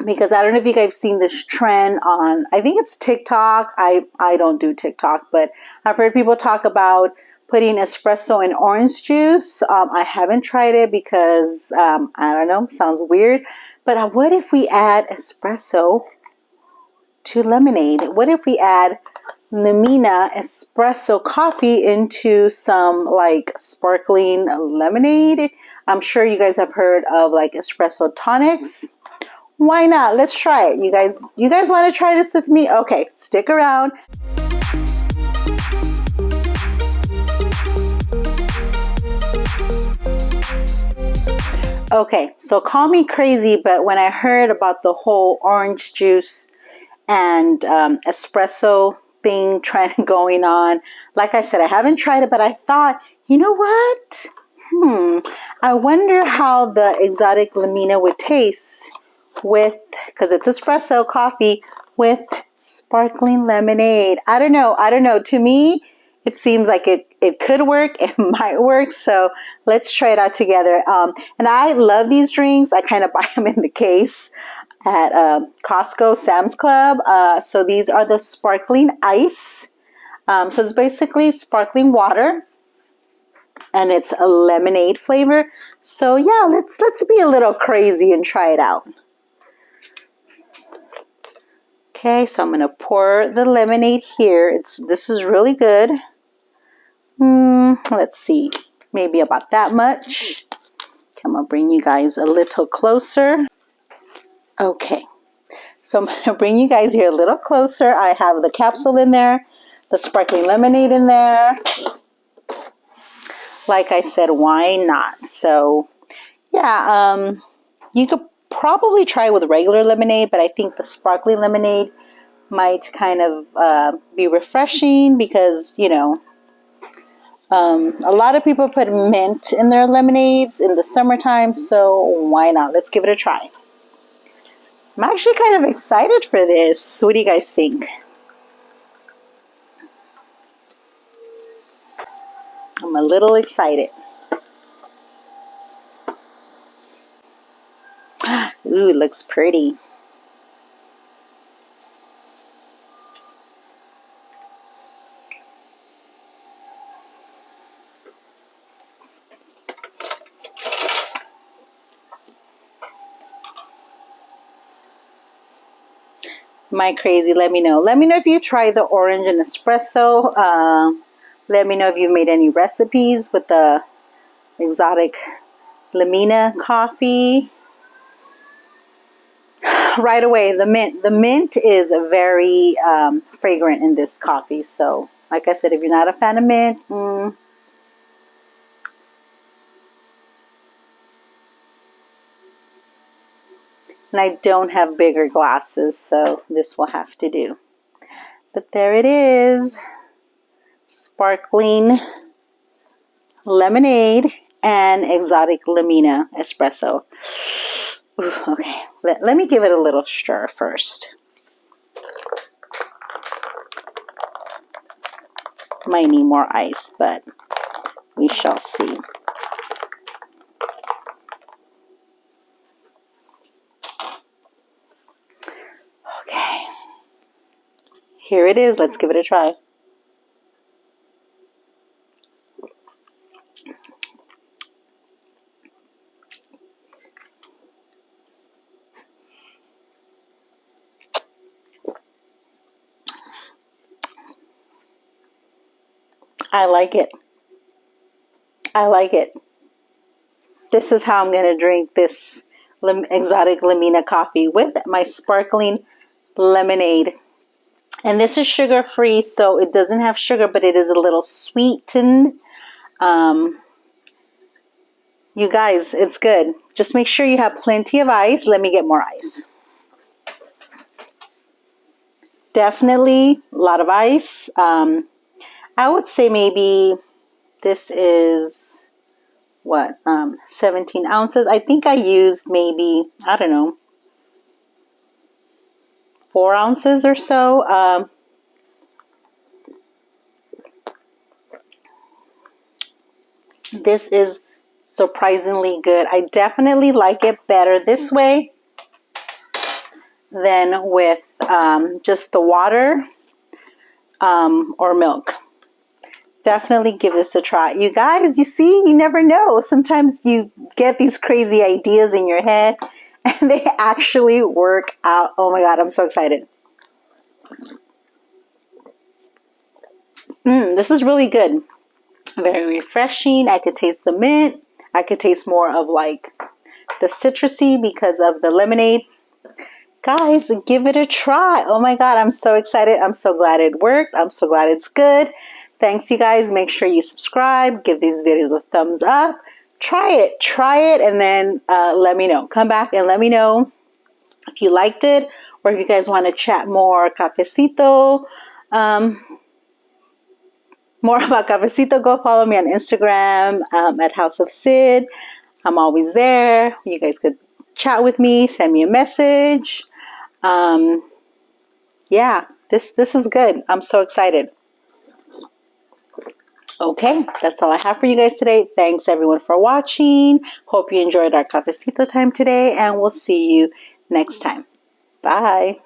Because I don't know if you guys seen this trend on, I think it's TikTok. I don't do TikTok, but I've heard people talk about putting espresso in orange juice. I haven't tried it because I don't know, sounds weird. But what if we add espresso to lemonade? What if we add Liminha espresso coffee into some like sparkling lemonade? I'm sure you guys have heard of like espresso tonics. Why not? Let's try it. You guys want to try this with me? Okay, stick around. Okay, so call me crazy, but when I heard about the whole orange juice and espresso thing trend going on, like I said, I haven't tried it, but I thought, you know what? I wonder how the exotic Liminha would taste with, because it's espresso coffee with sparkling lemonade. I don't know. To me, it seems like it could work. It might work. So let's try it out together. And I love these drinks. I kind of buy them in the case at Costco, Sam's Club. So these are the sparkling ice. So it's basically sparkling water, and it's a lemonade flavor. So yeah, let's be a little crazy and try it out. Okay, so I'm going to pour the lemonade here. This is really good. Let's see, maybe about that much. Okay, I'm going to bring you guys a little closer. Okay, so I'm going to bring you guys here a little closer. I have the capsule in there, the sparkling lemonade in there. Like I said, why not? So yeah, you could probably try with regular lemonade, but I think the sparkling lemonade might kind of be refreshing because, you know, a lot of people put mint in their lemonades in the summertime, so why not? Let's give it a try. I'm actually kind of excited for this. What do you guys think? I'm a little excited. Ooh, it looks pretty. Am I crazy? Let me know. Let me know if you try the orange and espresso. Let me know if you've made any recipes with the exotic Liminha coffee. Right away, the mint. The mint is very fragrant in this coffee. So, like I said, if you're not a fan of mint, and I don't have bigger glasses, so this will have to do. But there it is. Sparkling lemonade and exotic Liminha espresso. Ooh, okay, let me give it a little stir first. Might need more ice, but we shall see. Okay, here it is. Let's give it a try. I like it. I like it. This is how I'm going to drink this exotic Liminha coffee with my sparkling lemonade. And this is sugar free, so it doesn't have sugar, but it is a little sweetened. You guys, it's good. Just make sure you have plenty of ice. Let me get more ice. Definitely a lot of ice. I would say maybe this is what, 17 ounces. I think I used maybe, I don't know, 4 ounces or so. This is surprisingly good. I definitely like it better this way than with just the water or milk. Definitely give this a try. You guys, you see, you never know. Sometimes you get these crazy ideas in your head and they actually work out. Oh my God, I'm so excited. This is really good. Very refreshing. I could taste the mint. I could taste more of like the citrusy because of the lemonade. Guys, give it a try. Oh my God, I'm so excited. I'm so glad it worked. I'm so glad it's good. Thanks, you guys. Make sure you subscribe. Give these videos a thumbs up. Try it, and then let me know. Come back and let me know if you liked it, or if you guys want to chat more cafecito, more about cafecito. Go follow me on Instagram at House of Cid. I'm always there. You guys could chat with me, send me a message. Yeah, this is good. I'm so excited. Okay, that's all I have for you guys today. Thanks everyone for watching. Hope you enjoyed our cafecito time today, and we'll see you next time. Bye.